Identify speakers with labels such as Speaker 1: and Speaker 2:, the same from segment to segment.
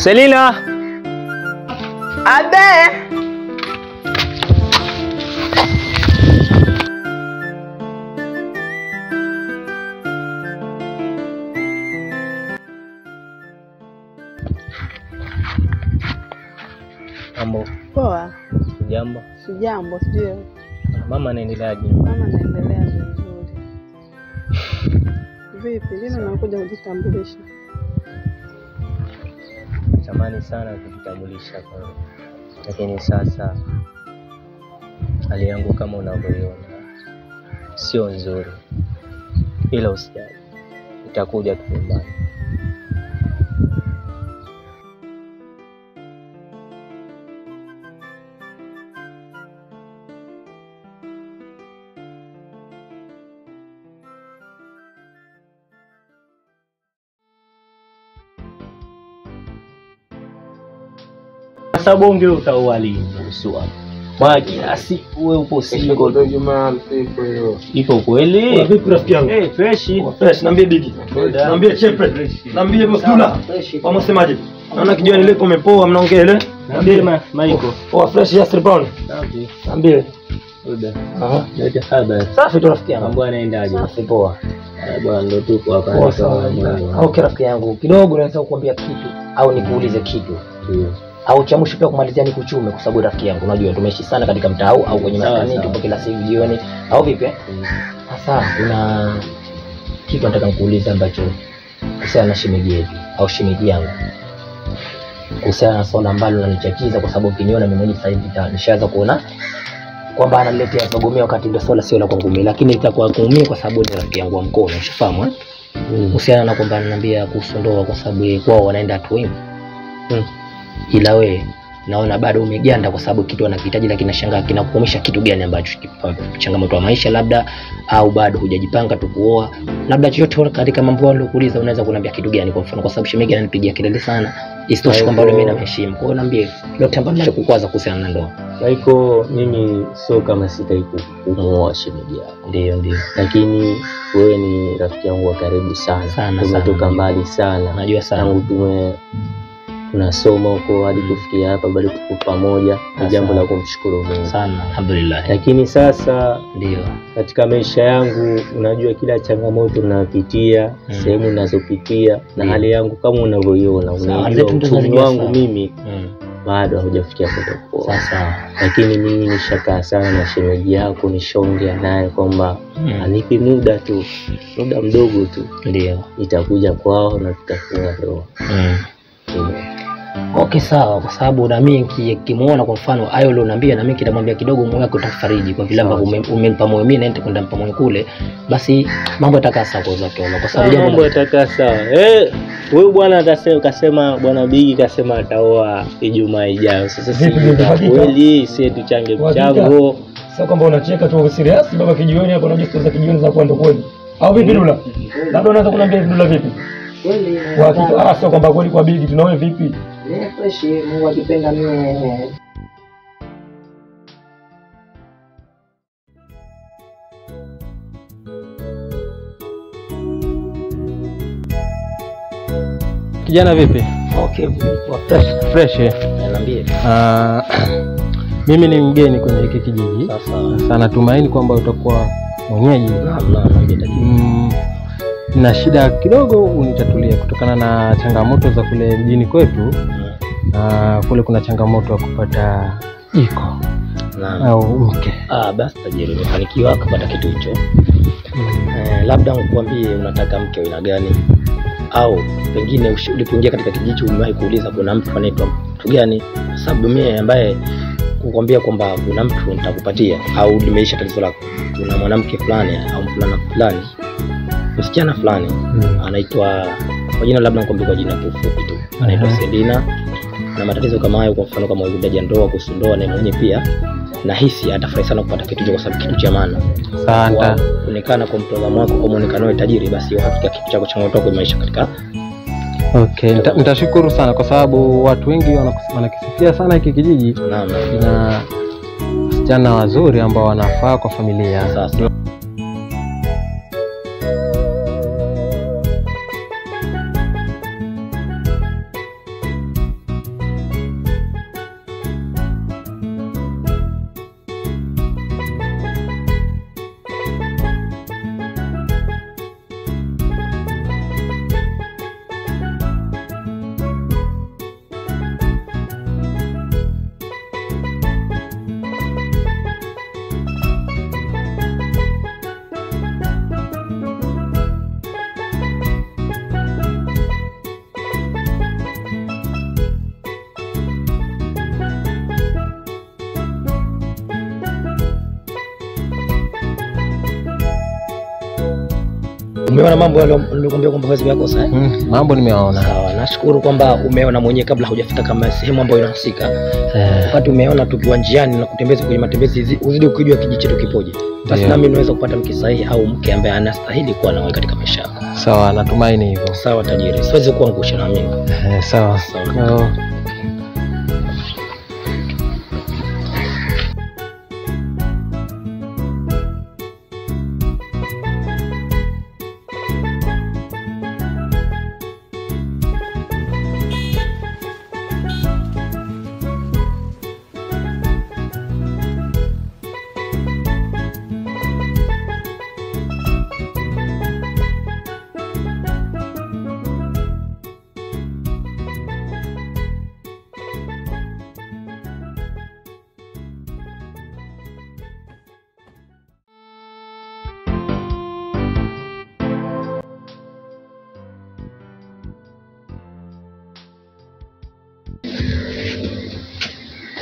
Speaker 1: Selina!
Speaker 2: Abe!
Speaker 1: Mambo.
Speaker 2: Poa.
Speaker 1: Jambo.
Speaker 2: Sijambo, sio.
Speaker 1: Mama anaendeleaje?
Speaker 2: Mama anaendelea vizuri. Vipi, lini unakuja kujitambulisha?
Speaker 1: Natamani sana kujitambulisha kwa. Lakini sasa hali yangu kama unavyoiona sio nzuri. Ila usijali. Nitakuja tu nyumbani. Sababu ongea utawali kuhusu hapo. Kwa kiasi wewe upo single
Speaker 3: ndio jamaa msipo hiyo.
Speaker 1: Iko kweli?
Speaker 3: Kwa vipi rafiki yangu?
Speaker 1: Fresh.
Speaker 3: Fresh, niambie Bigi. Niambie Chepe. Niambie Mostula. Kama semaje? Naona kijana ile umepoa mnaongea ile.
Speaker 1: Niambie Michael.
Speaker 3: Fresh ya Brown.
Speaker 1: Safi.
Speaker 3: Niambie.
Speaker 1: Oda. Ndio habari.
Speaker 3: Safi tu rafiki yangu.
Speaker 1: Mambo yanaendaje?
Speaker 3: Safi poa.
Speaker 1: Bwana ndio tuko hapa.
Speaker 3: Okay rafiki yangu, kidogo naweza kukuambia kitu au nikuulize kitu.
Speaker 1: Ndio.
Speaker 3: Au cha mwisho pia kumalizia nikuchume kwa sababu rafiki yangu unajua tumeishi sana katika mtaa au kwenye maskani tupo kila siku jioni au vipi? Sasa kuna kitu nataka nikuulize ambacho kuhusiana na shemeji yetu au shemeji yangu. Kuhusiana na swala ambalo linanichakiza kwa sababu ukiniona mimi mwenyewe sasa hivi nishaanza kuona kwamba ananiletea sogomea wakati ndio swala sio la kwangu mimi, lakini itakuwa kwangu mimi kwa sababu ni rafiki yangu wa mkono, ushafahamu kuhusiana na kwamba ananiambia kuhusu ndoa kwa sababu kwao wanaenda tu wengi. Ila we naona bado umeganda kwa sababu kitu anakihitaji, lakini nashangaa kinakuomisha kitu gani ambacho changamoto ya maisha labda, au bado hujajipanga tu kuoa labda, chochote katika mambo yale kuuliza unaweza kuniambia kitu gani? Kwa mfano kwa sababu shemeji ananipigia kelele sana, isitoshe kwamba mimi namheshimu. Kwa hiyo niambie yote ambayo ninakukwaza kuhusiana na ndoa.
Speaker 1: Michael, mimi sio kama sitaki kumuoa shemeji yako.
Speaker 3: Ndio.
Speaker 1: Lakini wewe ni rafiki yangu wa karibu sana. Tumetoka mbali sana.
Speaker 3: Najua sana.
Speaker 1: Tangu unasoma huko hadi kufikia hapa bado tuko pamoja, ni jambo la kumshukuru Mungu
Speaker 3: sana, alhamdulillah.
Speaker 1: Lakini sasa
Speaker 3: Ndio
Speaker 1: katika maisha yangu unajua kila changamoto ninayopitia, sehemu ninazopitia na hali yangu kama unavyoiona, unajua uchumi wangu mimi bado haujafikia kutopoa.
Speaker 3: Sasa
Speaker 1: Lakini mimi nishakaa sana na shemeji yako, nishaongea naye kwamba anipe muda tu, muda mdogo tu,
Speaker 3: ndio
Speaker 1: nitakuja kwao na tutafunga ndoa.
Speaker 3: Okay, sawa, kwa sababu na mimi nikimuona kwa mfano hayo leo naambia, na mimi kitamwambia kidogo moyo wako utafariji kwa vile ambavyo umempa moyo mimi naenda kwenda mpa moyo kule, basi mambo yatakaa sawa kwa zake, kwa sababu
Speaker 1: mambo yatakaa sawa. Wewe bwana atasema, kasema bwana Bigi kasema ataoa Ijumaa ijayo. Sasa si kweli, si tuchange mchango.
Speaker 4: Sasa kwamba unacheka tu serious baba kijioni hapo, unajua stories za kijioni za kwenda kweli au vipi Dula? Labda unaweza kuniambia Dula vipi?
Speaker 3: kweli
Speaker 4: sio kwamba kweli kwa Bigi tunawe vipi?
Speaker 3: fresh, Mungu akipenda mimi.
Speaker 5: Kijana vipi?
Speaker 3: Okay,
Speaker 5: Fresh.
Speaker 3: Niambie.
Speaker 5: Mimi ni mgeni kwenye hiki kijiji.
Speaker 3: Sasa
Speaker 5: natumaini kwamba utakuwa mwenyeji.
Speaker 3: Naam.
Speaker 5: Na shida kidogo unitatulia kutokana na changamoto za kule mjini kwetu. Kule kuna changamoto ya kupata jiko au mke.
Speaker 3: Basi tajiri umefanikiwa kupata kitu hicho. Labda nikwambie unataka mke wa aina gani, au pengine ulipoingia katika kijiji umewahi kuuliza kuna mtu anaitwa mtu gani? Sababu mimi ambaye kukwambia kwamba kuna mtu nitakupatia au limeisha tatizo lako, kuna mwanamke fulani au mvulana fulani, msichana fulani anaitwa kwa jina, labda nikwambie kwa jina fupi tu, anaitwa Selina, na matatizo kama hayo, kwa mfano kama unakuja ndoa, kusundoa, na mwenyewe pia nahisi atafurahi sana kupata kitu hicho, kwa sababu kitu cha maana.
Speaker 5: Asante.
Speaker 3: Kuonekana kwa mtazamo wako kwa muonekano wa tajiri, basi hakika kitu chako cha moto kwa maisha katika.
Speaker 5: Okay, nitashukuru sana kwa sababu watu wengi wanakisifia sana hiki kijiji.
Speaker 3: Naam.
Speaker 5: Na wasichana wazuri ambao wanafaa kwa familia.
Speaker 3: Sasa umeona mambo yale nilikwambia kwamba kazi yako sasa.
Speaker 5: Mambo nimeona.
Speaker 3: Sawa, nashukuru kwamba umeona mwenyewe kabla hujafika kama sehemu ambayo inahusika. Wakati umeona tukiwa njiani na kutembeza kwenye matembezi, uzidi ukijua kijiji chetu kipoje. Basi nami naweza kupata mke sahihi au mke ambaye anastahili kuwa nawe katika maisha yako.
Speaker 5: Sawa, natumaini hivyo.
Speaker 3: Sawa tajiri, siwezi kuangusha na mimi.
Speaker 5: Sawa.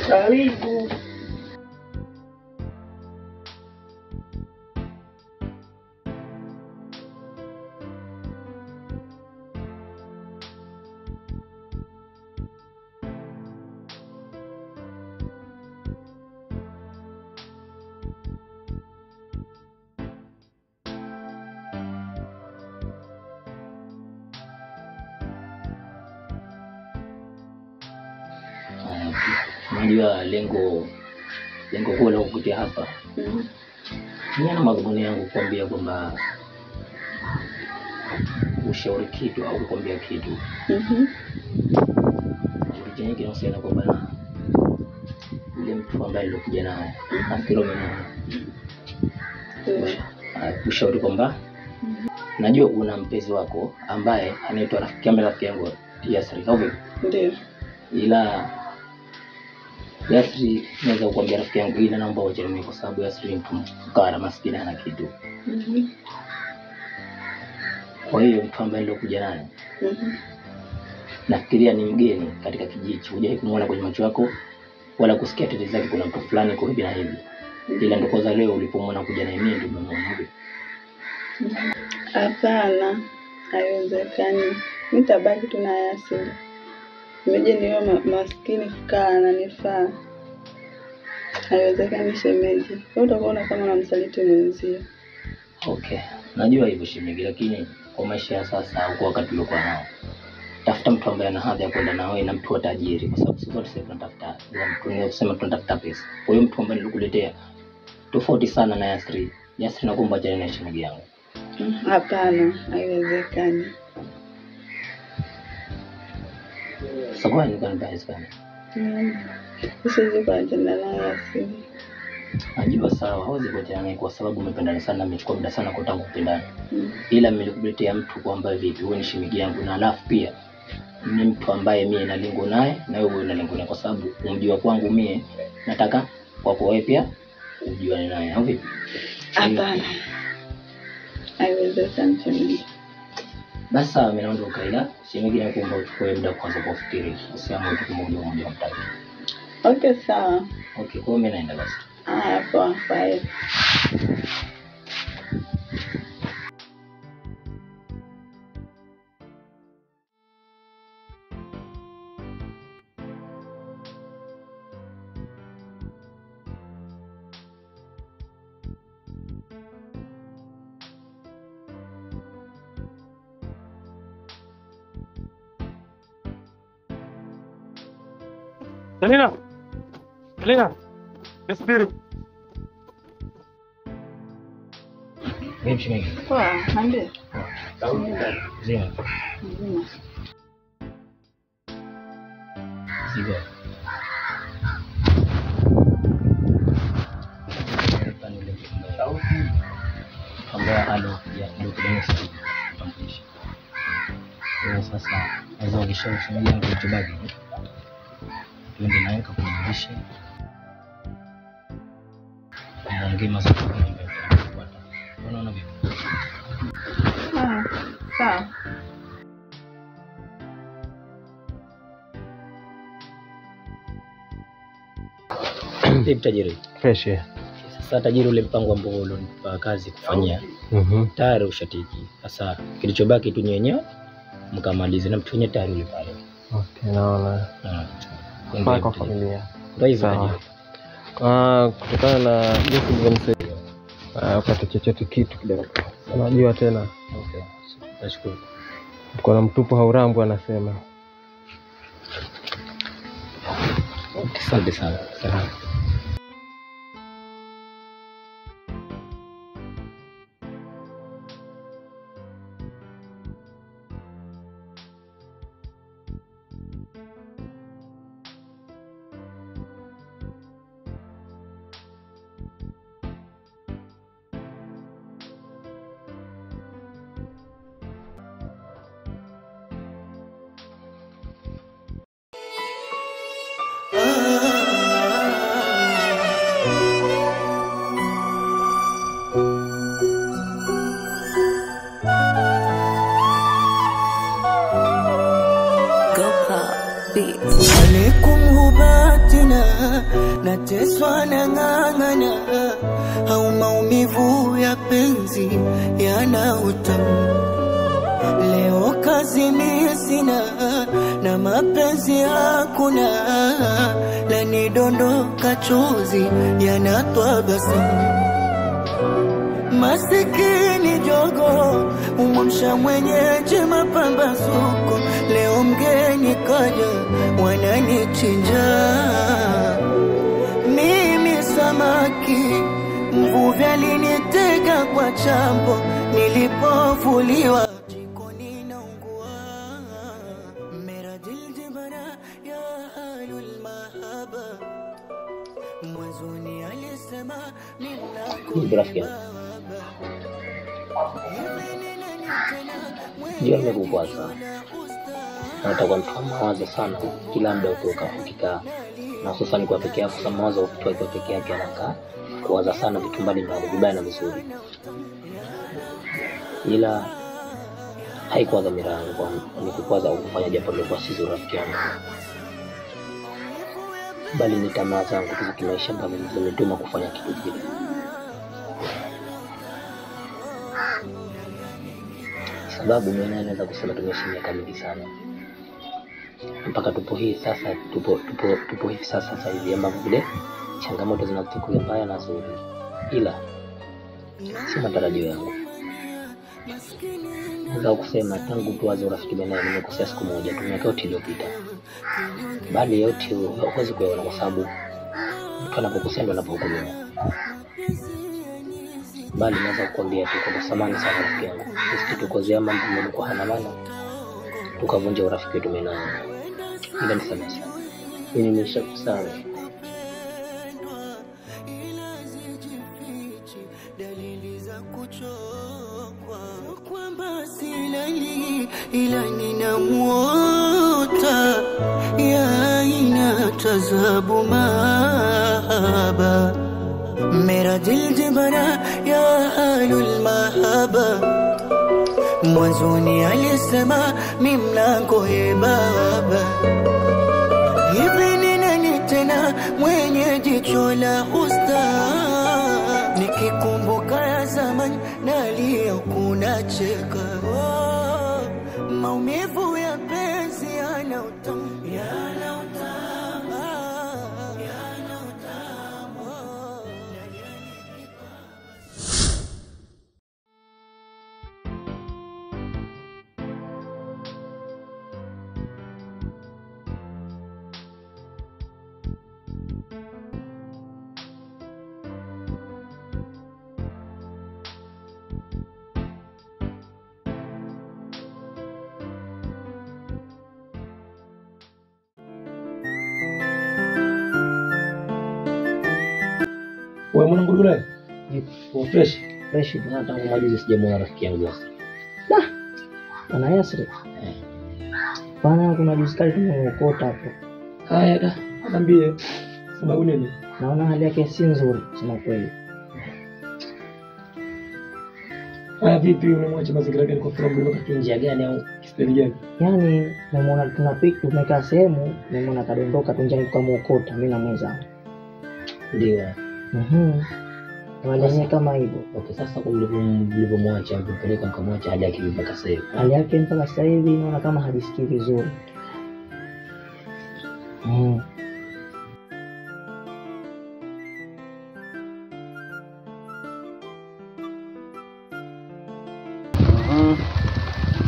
Speaker 1: Karibu.
Speaker 3: Unajua lengo kuu la kukutia hapa. Nina madhumuni yangu kuambia kwamba ushauri kitu au kukwambia kitu. chenye kinahusiana kwa bana yule mtu ambaye alikuja naye nafikiri umemuona. Ushauri kwamba najua una mpenzi wako ambaye anaitwa rafiki yangu Yasri, au vipi?
Speaker 2: Ndio.
Speaker 3: Ila Yasri naweza kukuambia rafiki yangu, ila naomba uache mimi kwa sababu Yasri ni mtu mkara, maskini hana kitu. Kwa hiyo mtu ambaye alikuja naye nafikiria ni mgeni katika kijiji, hujai kumuona kwenye macho yako wala kusikia tetezi zake kuna mtu fulani kwa hivi na hivi. Ila ndio kwanza leo ulipomwona kuja naye mimi ndio nimeona hivi.
Speaker 2: Hapana, haiwezekani. Nitabaki tu na Yasri. Mje niwe maskini fukara ananifaa. Haiwezekani shemeji. Wewe utakuona kama unamsaliti mwenzio.
Speaker 3: Okay. Najua hivyo shemeji, lakini kwa maisha ya sasa au kwa wakati uliokuwa nao, tafuta mtu ambaye ana hadhi ya kwenda na wewe na mtu tajiri, kwa sababu sisi wote sasa tunatafuta mtu tunasema tunatafuta pesa. Kwa hiyo mtu ambaye nilikuletea tofauti sana na Yasri. Yasri nakuomba jana na shemeji yangu.
Speaker 2: Hapana, haiwezekani.
Speaker 3: Sababu ni gani basi kana?
Speaker 2: Siwezi kuachana na Yasri.
Speaker 3: Najua sawa, hawezi kuachana naye kwa sababu umependana sana, amechukua muda sana kwa tangu kupendana. Ila nilikuletea mtu kwa ambaye vipi wewe ni shemeji yangu, na alafu pia ni mtu ambaye mimi na lengo naye na wewe una lengo naye, kwa sababu umjua kwangu mimi nataka kwako wewe pia ujuane naye, au vipi?
Speaker 2: Hapana. Haiwezekani shemeji.
Speaker 3: Basi mimi naondoka, ila shemeji yangu kuomba uchukue muda kwanza kufikiri, usiamue tu mmoja mtaki.
Speaker 2: Okay, sawa.
Speaker 3: Okay, kwa mimi naenda basi.
Speaker 2: Poa, bye.
Speaker 4: Selina, nisubiri.
Speaker 3: Vipi shemeji?
Speaker 2: Poa, niambie.
Speaker 3: Zima. Sigo. Ambia halo ya document tambulisha. Sasa naweza ukishauri yangu itubaki. Tuende naye kukujulisha. Ongea mazuri ambayo tutafuata. Unaona vipi?
Speaker 2: Sawa.
Speaker 3: Vipi tajiri?
Speaker 5: Fresh.
Speaker 3: Sasa tajiri, ule mpango ambao ulinipa kazi kufanyia tayari ushatiki. Sasa kilichobaki tu nyenyewe mkamalize na mtu tayari yule pale.
Speaker 5: Okay, naona. Kwa familia.
Speaker 3: Ndio hivyo.
Speaker 5: Kutokana na jinsi nilivyomsaidia upate chochote kitu kidogo. Unajua tena.
Speaker 3: Okay. Nashukuru.
Speaker 5: Mkono mtupu haurambu anasema.
Speaker 3: Asante sana.
Speaker 6: Alaikum hubatina nateswa na ng'ang'ana, au maumivu ya penzi yana utamu. Leo kazi mimi sina na mapenzi hakuna, la nidondoka chozi yanatwa basi. Masikini jogo umamsha mwenyeji mapambazuko, leo mgeni kaja wananichinja. Mimi samaki mvuvi alinitega kwa chambo, nilipovuliwa jikoni naungua. Mera dil jibara ya Mwanzoni alisema mimi
Speaker 3: Ndio rafiki yangu. Ndio nimekukwaza. Nataka mtu mawazo sana kila muda ukikaa. Na hususan kwa peke yako, sana mawazo mtu akiwa peke yake anakaa kuwaza sana vitu mbalimbali vibaya na vizuri. Ila haikuwa dhamira yangu ni kukwaza au kufanya jambo lilikuwa si zuri rafiki yangu. Bali ni tamaa zangu za kimaisha ambazo zimenituma kufanya kitu kile. Sababu mimi naweza kusema tumeishi miaka mingi sana. Mpaka tupo hivi sasa hivi ambapo vile changamoto zinatukuja mbaya na nzuri. Ila si matarajio yangu. Naweza kusema tangu tuanze urafiki baina nimekosea siku moja tu miaka yote iliyopita. Bali yote huwezi kuyaona kwa sababu mtu anapokosea ndo anapohukumiwa. Bali naweza kukwambia tu kwamba samahani sana rafiki yangu. Sisi tukozea mambo yalikuwa hana maana. Tukavunja urafiki wetu mimi naye. Ila nisamehe sana. Mimi nimeshakusana.
Speaker 6: Kwamba silali ila ninamuota ya inatazabu mahaba mera dil jibara ya alul mahaba mwanzoni alisema mimi mlango ye baba hivi ni nani tena mwenye jicho la usta nikikumbuka ya zamani nalia kuna cheka maumivu ya penzi yana utamu
Speaker 4: Wewe mwana ngurugule? Fresh.
Speaker 3: Fresh tunataka kumaliza sijamuona rafiki yangu sasa.
Speaker 7: Bana Yasri. Bana kuna diskali tumeokota hapo.
Speaker 4: Haya da, niambie. Sababu nini?
Speaker 7: Naona hali yake si nzuri, sema kweli.
Speaker 4: Haya vipi unamwacha mazingira gani kwa sababu wakati njia gani au kispeli gani?
Speaker 7: Yaani namuona tunapika tumekaa sehemu, namuona kadondoka tu njani tukamuokota mimi na mwenzangu.
Speaker 3: Ndio.
Speaker 7: Wale kama hivyo.
Speaker 3: Okay, sasa mlipomwacha mpeleka mkamwacha hadi yake mpaka sasa hivi.
Speaker 7: Hali yake mpaka sasa hivi naona kama hajisikii vizuri.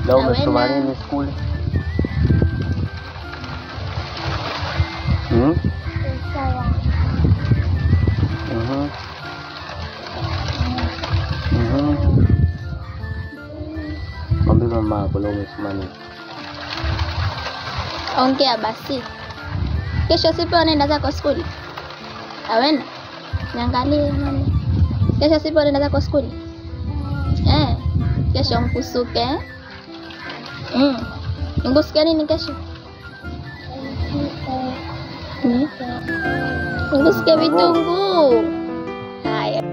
Speaker 1: Leo umesoma nini shule?
Speaker 8: Sawa.
Speaker 1: Mwambie mama yako leo umesoma nini?
Speaker 8: Ongea basi. Kesho sipo unaenda zako shule? Awena? Niangalie mama. Kesho sipo unaenda zako shule? Kesho mkusuke. Ngusikia nini kesho? Ngusikia vitunguu. Haya.